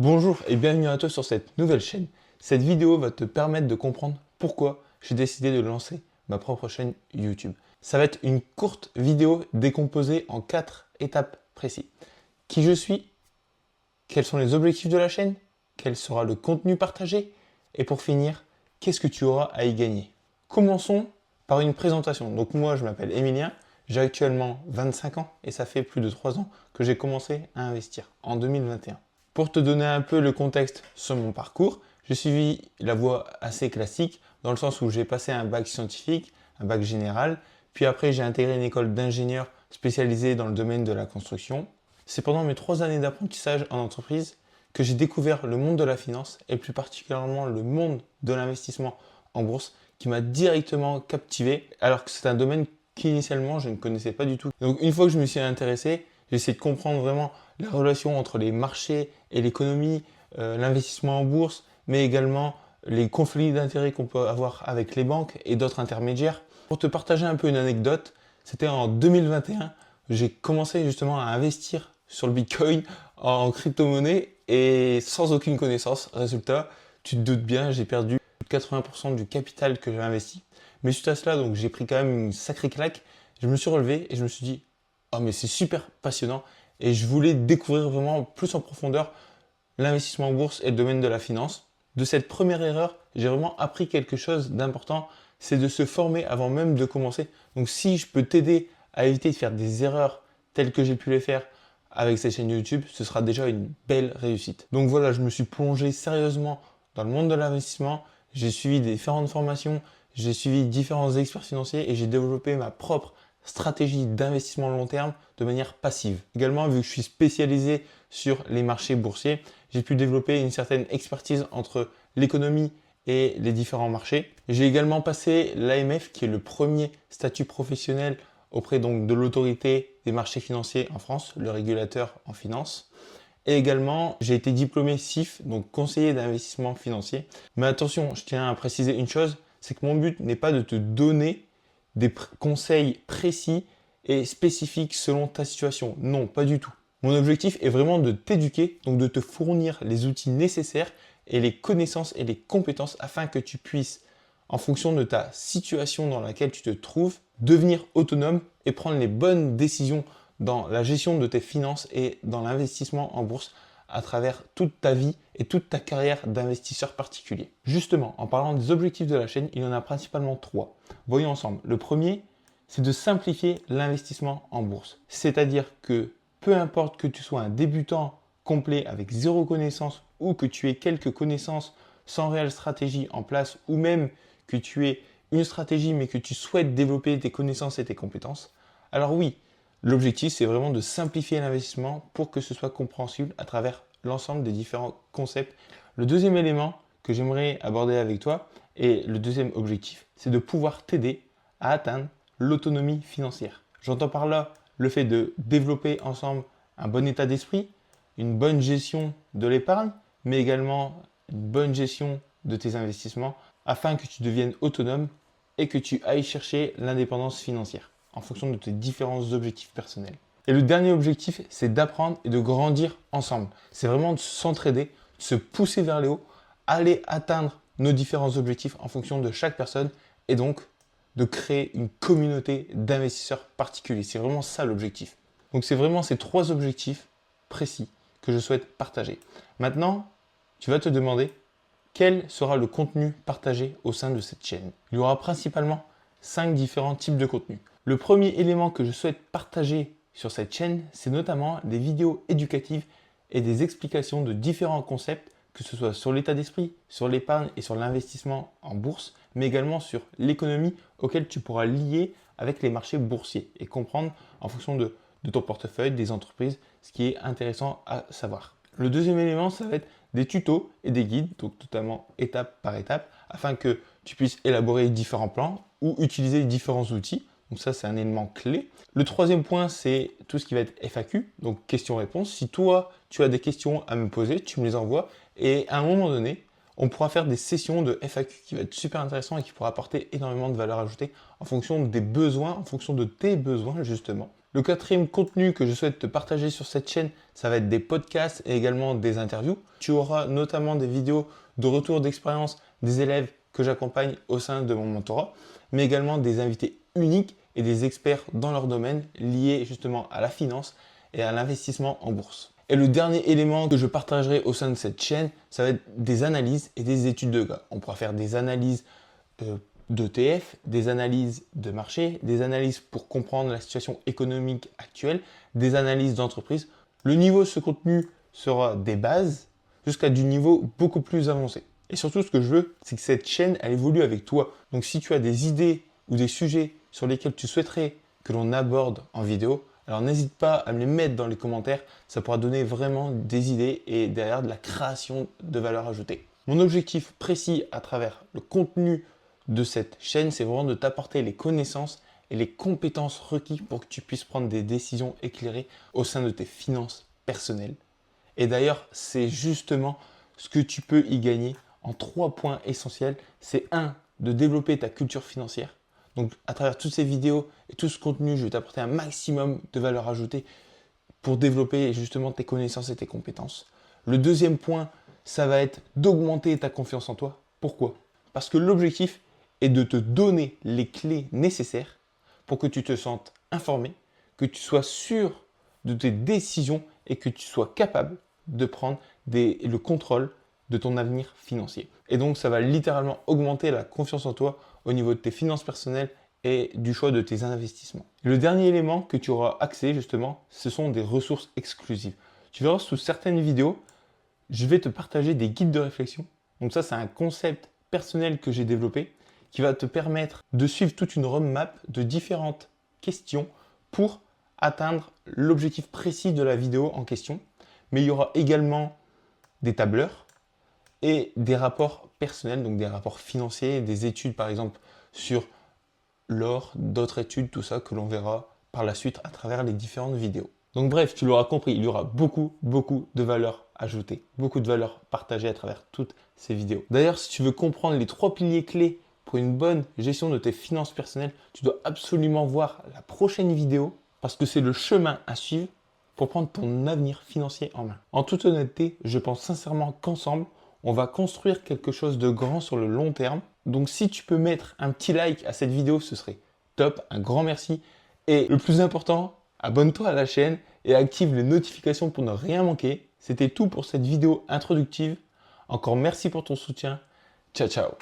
Bonjour et bienvenue à toi sur cette nouvelle chaîne. Cette vidéo va te permettre de comprendre pourquoi j'ai décidé de lancer ma propre chaîne YouTube. Ça va être une courte vidéo décomposée en 4 étapes précises. Qui je suis, quels sont les objectifs de la chaîne, quel sera le contenu partagé et pour finir, qu'est-ce que tu auras à y gagner. Commençons par une présentation. Donc moi je m'appelle Emilien, j'ai actuellement 25 ans et ça fait plus de 3 ans que j'ai commencé à investir en 2021. Pour te donner un peu le contexte sur mon parcours, j'ai suivi la voie assez classique dans le sens où j'ai passé un bac scientifique, un bac général, puis après j'ai intégré une école d'ingénieur spécialisée dans le domaine de la construction. C'est pendant mes 3 années d'apprentissage en entreprise que j'ai découvert le monde de la finance et plus particulièrement le monde de l'investissement en bourse qui m'a directement captivé alors que c'est un domaine qu'initialement je ne connaissais pas du tout. Donc une fois que je me suis intéressé, j'ai essayé de comprendre vraiment la relation entre les marchés et l'économie, l'investissement en bourse, mais également les conflits d'intérêts qu'on peut avoir avec les banques et d'autres intermédiaires. Pour te partager un peu une anecdote, c'était en 2021, j'ai commencé justement à investir sur le Bitcoin en crypto-monnaie et sans aucune connaissance. Résultat, tu te doutes bien, j'ai perdu 80% du capital que j'avais investi. Mais suite à cela, donc j'ai pris quand même une sacrée claque. Je me suis relevé et je me suis dit, oh mais c'est super passionnant et je voulais découvrir vraiment plus en profondeur l'investissement en bourse et le domaine de la finance. De cette première erreur, j'ai vraiment appris quelque chose d'important, c'est de se former avant même de commencer. Donc si je peux t'aider à éviter de faire des erreurs telles que j'ai pu les faire avec cette chaîne YouTube, ce sera déjà une belle réussite. Donc voilà, je me suis plongé sérieusement dans le monde de l'investissement, j'ai suivi différentes formations, j'ai suivi différents experts financiers et j'ai développé ma propre stratégie d'investissement long terme de manière passive. Également, vu que je suis spécialisé sur les marchés boursiers, j'ai pu développer une certaine expertise entre l'économie et les différents marchés. J'ai également passé l'AMF, qui est le premier statut professionnel auprès donc de l'autorité des marchés financiers en France, le régulateur en finance. Et également, j'ai été diplômé CIF, donc conseiller d'investissement financier. Mais attention, je tiens à préciser une chose, c'est que mon but n'est pas de te donner des conseils précis et spécifiques selon ta situation. Non, pas du tout. Mon objectif est vraiment de t'éduquer, donc de te fournir les outils nécessaires et les connaissances et les compétences afin que tu puisses, en fonction de ta situation dans laquelle tu te trouves, devenir autonome et prendre les bonnes décisions dans la gestion de tes finances et dans l'investissement en bourse à travers toute ta vie et toute ta carrière d'investisseur particulier. Justement, en parlant des objectifs de la chaîne, il y en a principalement 3. Voyons ensemble. Le premier, c'est de simplifier l'investissement en bourse. C'est-à-dire que peu importe que tu sois un débutant complet avec zéro connaissance ou que tu aies quelques connaissances sans réelle stratégie en place ou même que tu aies une stratégie mais que tu souhaites développer tes connaissances et tes compétences, alors oui, l'objectif c'est vraiment de simplifier l'investissement pour que ce soit compréhensible à travers l'ensemble des différents concepts. Le deuxième élément que j'aimerais aborder avec toi et le deuxième objectif, c'est de pouvoir t'aider à atteindre l'autonomie financière. J'entends par là le fait de développer ensemble un bon état d'esprit, une bonne gestion de l'épargne, mais également une bonne gestion de tes investissements afin que tu deviennes autonome et que tu ailles chercher l'indépendance financière en fonction de tes différents objectifs personnels. Et le dernier objectif, c'est d'apprendre et de grandir ensemble. C'est vraiment de s'entraider, de se pousser vers le haut, aller atteindre nos différents objectifs en fonction de chaque personne et donc de créer une communauté d'investisseurs particuliers. C'est vraiment ça l'objectif. Donc c'est vraiment ces 3 objectifs précis que je souhaite partager. Maintenant, tu vas te demander quel sera le contenu partagé au sein de cette chaîne. Il y aura principalement 5 différents types de contenus. Le premier élément que je souhaite partager sur cette chaîne, c'est notamment des vidéos éducatives et des explications de différents concepts, que ce soit sur l'état d'esprit, sur l'épargne et sur l'investissement en bourse, mais également sur l'économie auquel tu pourras lier avec les marchés boursiers et comprendre en fonction de ton portefeuille, des entreprises, ce qui est intéressant à savoir. Le deuxième élément, ça va être des tutos et des guides, donc totalement étape par étape, afin que tu puisses élaborer différents plans ou utiliser différents outils. Donc ça, c'est un élément clé. Le troisième point, c'est tout ce qui va être FAQ, donc questions-réponses. Si toi, tu as des questions à me poser, tu me les envoies et à un moment donné, on pourra faire des sessions de FAQ qui va être super intéressant et qui pourra apporter énormément de valeur ajoutée en fonction des besoins, en fonction de tes besoins justement. Le quatrième contenu que je souhaite te partager sur cette chaîne, ça va être des podcasts et également des interviews. Tu auras notamment des vidéos de retour d'expérience des élèves que j'accompagne au sein de mon mentorat, mais également des invités uniques et des experts dans leur domaine liés justement à la finance et à l'investissement en bourse. Et le dernier élément que je partagerai au sein de cette chaîne, ça va être des analyses et des études de cas. On pourra faire des analyses d'ETF, des analyses de marché, des analyses pour comprendre la situation économique actuelle, des analyses d'entreprise. Le niveau de ce contenu sera des bases jusqu'à du niveau beaucoup plus avancé. Et surtout, ce que je veux, c'est que cette chaîne, elle évolue avec toi. Donc, si tu as des idées ou des sujets sur lesquels tu souhaiterais que l'on aborde en vidéo, alors n'hésite pas à me les mettre dans les commentaires. Ça pourra donner vraiment des idées et derrière de la création de valeur ajoutée. Mon objectif précis à travers le contenu de cette chaîne, c'est vraiment de t'apporter les connaissances et les compétences requises pour que tu puisses prendre des décisions éclairées au sein de tes finances personnelles. Et d'ailleurs, c'est justement ce que tu peux y gagner en 3 points essentiels. C'est 1, de développer ta culture financière. Donc, à travers toutes ces vidéos et tout ce contenu, je vais t'apporter un maximum de valeur ajoutée pour développer justement tes connaissances et tes compétences. Le deuxième point, ça va être d'augmenter ta confiance en toi. Pourquoi? Parce que l'objectif est de te donner les clés nécessaires pour que tu te sentes informé, que tu sois sûr de tes décisions et que tu sois capable de prendre le contrôle de ton avenir financier. Et donc, ça va littéralement augmenter la confiance en toi au niveau de tes finances personnelles et du choix de tes investissements. Le dernier élément que tu auras accès justement, ce sont des ressources exclusives. Tu verras sous certaines vidéos, je vais te partager des guides de réflexion. Donc ça, c'est un concept personnel que j'ai développé qui va te permettre de suivre toute une roadmap de différentes questions pour atteindre l'objectif précis de la vidéo en question. Mais il y aura également des tableurs et des rapports personnels, donc des rapports financiers, des études par exemple sur l'or, d'autres études, tout ça que l'on verra par la suite à travers les différentes vidéos. Donc bref, tu l'auras compris, il y aura beaucoup de valeur ajoutée, beaucoup de valeur partagée à travers toutes ces vidéos. D'ailleurs, si tu veux comprendre les 3 piliers clés pour une bonne gestion de tes finances personnelles, tu dois absolument voir la prochaine vidéo parce que c'est le chemin à suivre pour prendre ton avenir financier en main. En toute honnêteté, je pense sincèrement qu'ensemble, on va construire quelque chose de grand sur le long terme. Donc si tu peux mettre un petit like à cette vidéo, ce serait top, un grand merci. Et le plus important, abonne-toi à la chaîne et active les notifications pour ne rien manquer. C'était tout pour cette vidéo introductive. Encore merci pour ton soutien. Ciao, ciao.